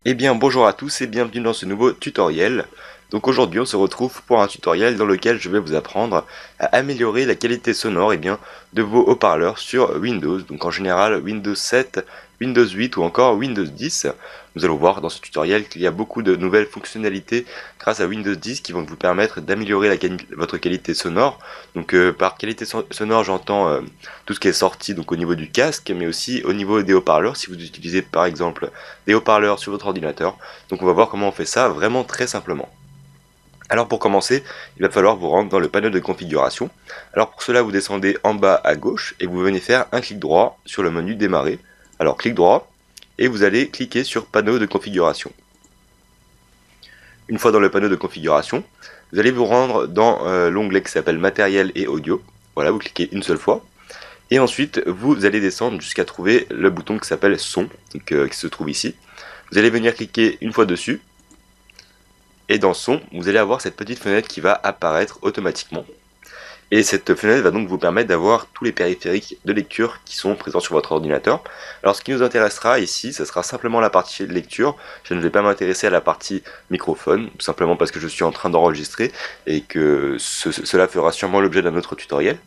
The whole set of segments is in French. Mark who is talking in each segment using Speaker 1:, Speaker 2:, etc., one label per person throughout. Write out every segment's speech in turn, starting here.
Speaker 1: Eh bien bonjour à tous et bienvenue dans ce nouveau tutoriel. Donc aujourd'hui on se retrouve pour un tutoriel dans lequel je vais vous apprendre à améliorer la qualité sonore de vos haut-parleurs sur Windows. Donc en général Windows 7, Windows 8 ou encore Windows 10. Nous allons voir dans ce tutoriel qu'il y a beaucoup de nouvelles fonctionnalités grâce à Windows 10 qui vont vous permettre d'améliorer votre qualité sonore. Donc par qualité sonore j'entends tout ce qui est sorti donc au niveau du casque mais aussi au niveau des haut-parleurs si vous utilisez par exemple des haut-parleurs sur votre ordinateur. Donc on va voir comment on fait ça vraiment très simplement. Alors pour commencer, il va falloir vous rendre dans le panneau de configuration. Alors pour cela, vous descendez en bas à gauche et vous venez faire un clic droit sur le menu démarrer. Alors clic droit et vous allez cliquer sur panneau de configuration. Une fois dans le panneau de configuration, vous allez vous rendre dans l'onglet qui s'appelle matériel et audio. Voilà, vous cliquez une seule fois. Et ensuite, vous allez descendre jusqu'à trouver le bouton qui s'appelle son, donc, qui se trouve ici. Vous allez venir cliquer une fois dessus. Et dans son, vous allez avoir cette petite fenêtre qui va apparaître automatiquement. Et cette fenêtre va donc vous permettre d'avoir tous les périphériques de lecture qui sont présents sur votre ordinateur. Alors ce qui nous intéressera ici, ce sera simplement la partie lecture. Je ne vais pas m'intéresser à la partie microphone, tout simplement parce que je suis en train d'enregistrer et que cela fera sûrement l'objet d'un autre tutoriel.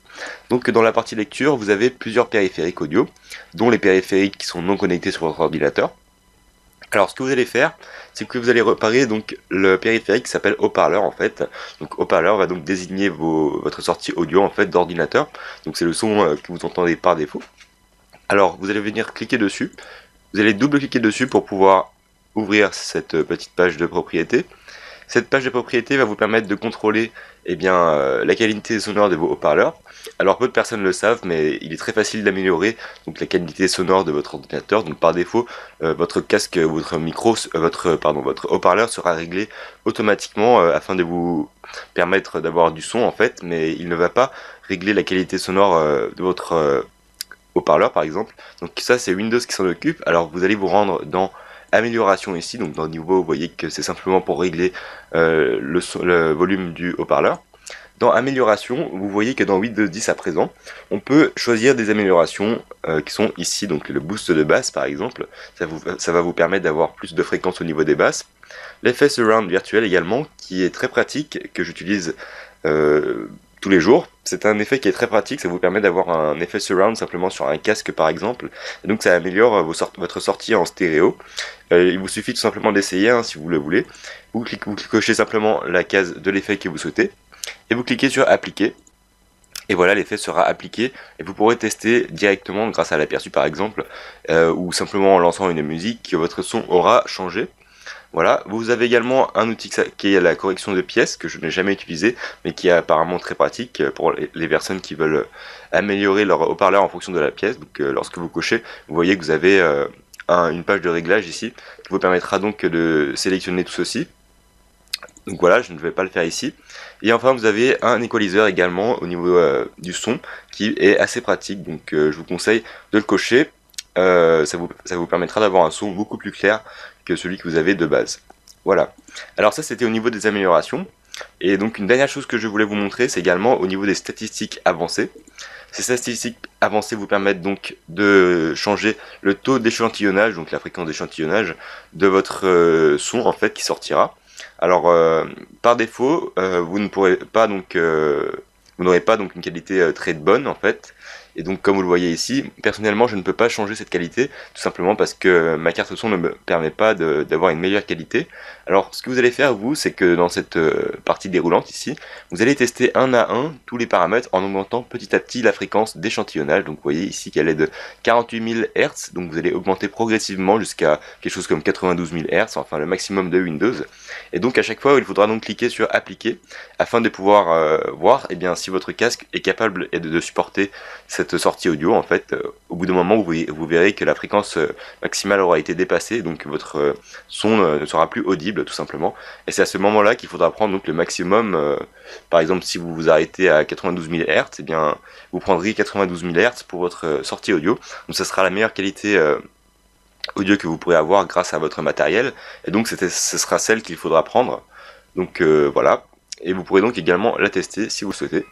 Speaker 1: Donc dans la partie lecture, vous avez plusieurs périphériques audio, dont les périphériques qui sont non connectés sur votre ordinateur. Alors ce que vous allez faire, c'est que vous allez repérer donc le périphérique qui s'appelle haut-parleur en fait. Donc haut-parleur va donc désigner votre sortie audio en fait d'ordinateur. Donc c'est le son que vous entendez par défaut. Alors vous allez venir cliquer dessus. Vous allez double-cliquer dessus pour pouvoir ouvrir cette petite page de propriété. Cette page de propriété va vous permettre de contrôler la qualité sonore de vos haut-parleurs. Alors peu de personnes le savent, mais il est très facile d'améliorer donc la qualité sonore de votre ordinateur. Donc par défaut, votre casque, votre micro, votre haut-parleur sera réglé automatiquement afin de vous permettre d'avoir du son en fait, mais il ne va pas régler la qualité sonore de votre haut-parleur par exemple. Donc ça c'est Windows qui s'en occupe. Alors vous allez vous rendre dans amélioration ici, donc dans le niveau vous voyez que c'est simplement pour régler le volume du haut-parleur. Dans amélioration, vous voyez que dans Windows 10 à présent, on peut choisir des améliorations qui sont ici, donc le boost de basse par exemple, ça va vous permettre d'avoir plus de fréquence au niveau des basses. L'effet surround virtuel également, qui est très pratique, que j'utilise tous les jours. C'est un effet qui est très pratique, ça vous permet d'avoir un effet surround simplement sur un casque par exemple, et donc ça améliore votre sortie en stéréo. Il vous suffit tout simplement d'essayer si vous le voulez. Vous cochez simplement la case de l'effet que vous souhaitez, et vous cliquez sur appliquer. Et voilà, l'effet sera appliqué et vous pourrez tester directement grâce à l'aperçu par exemple, ou simplement en lançant une musique que votre son aura changé. Voilà, vous avez également un outil qui est la correction de pièces que je n'ai jamais utilisé mais qui est apparemment très pratique pour les personnes qui veulent améliorer leur haut-parleur en fonction de la pièce. Donc lorsque vous cochez, vous voyez que vous avez une page de réglage ici qui vous permettra donc de sélectionner tout ceci. Donc voilà, je ne vais pas le faire ici. Et enfin, vous avez un équaliseur également au niveau du son qui est assez pratique. Donc je vous conseille de le cocher. Ça vous permettra d'avoir un son beaucoup plus clair que celui que vous avez de base. Voilà. Alors ça, c'était au niveau des améliorations. Et donc une dernière chose que je voulais vous montrer, c'est également au niveau des statistiques avancées. Ces statistiques avancées vous permettent donc de changer le taux d'échantillonnage, donc la fréquence d'échantillonnage de votre son en fait qui sortira. Alors par défaut, vous n'aurez pas donc une qualité très bonne en fait. Et donc comme vous le voyez ici, personnellement je ne peux pas changer cette qualité, tout simplement parce que ma carte son ne me permet pas d'avoir une meilleure qualité. Alors ce que vous allez faire vous, c'est que dans cette partie déroulante ici, vous allez tester un à un tous les paramètres en augmentant petit à petit la fréquence d'échantillonnage. Donc vous voyez ici qu'elle est de 48 000 Hz, donc vous allez augmenter progressivement jusqu'à quelque chose comme 92 000 Hz, enfin le maximum de Windows. Et donc à chaque fois il faudra donc cliquer sur appliquer afin de pouvoir voir si votre casque est capable de supporter cette sortie audio. En fait, au bout d'un moment vous verrez que la fréquence maximale aura été dépassée, donc votre son ne sera plus audible tout simplement. Et c'est à ce moment là qu'il faudra prendre donc le maximum. Par exemple, si vous vous arrêtez à 92 000 Hz, vous prendrez 92 000 Hz pour votre sortie audio. Donc ça sera la meilleure qualité audio que vous pourrez avoir grâce à votre matériel, et donc ce sera celle qu'il faudra prendre. Donc voilà, et vous pourrez donc également la tester si vous le souhaitez.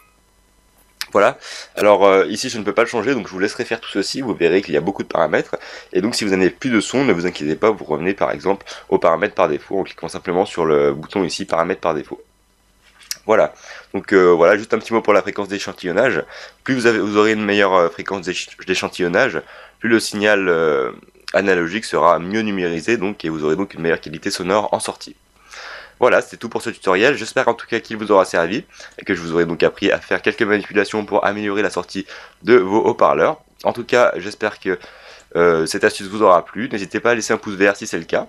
Speaker 1: Voilà, alors ici je ne peux pas le changer, donc je vous laisserai faire tout ceci, vous verrez qu'il y a beaucoup de paramètres, et donc si vous n'avez plus de son, ne vous inquiétez pas, vous revenez par exemple aux paramètres par défaut, en cliquant simplement sur le bouton ici, paramètres par défaut. Voilà, donc voilà, juste un petit mot pour la fréquence d'échantillonnage, plus vous aurez une meilleure fréquence d'échantillonnage, plus le signal analogique sera mieux numérisé, donc, et vous aurez donc une meilleure qualité sonore en sortie. Voilà, c'est tout pour ce tutoriel, j'espère en tout cas qu'il vous aura servi, et que je vous aurai donc appris à faire quelques manipulations pour améliorer la sortie de vos haut-parleurs. En tout cas, j'espère que cette astuce vous aura plu, n'hésitez pas à laisser un pouce vert si c'est le cas,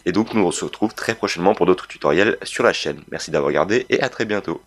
Speaker 1: et donc nous on se retrouve très prochainement pour d'autres tutoriels sur la chaîne. Merci d'avoir regardé, et à très bientôt.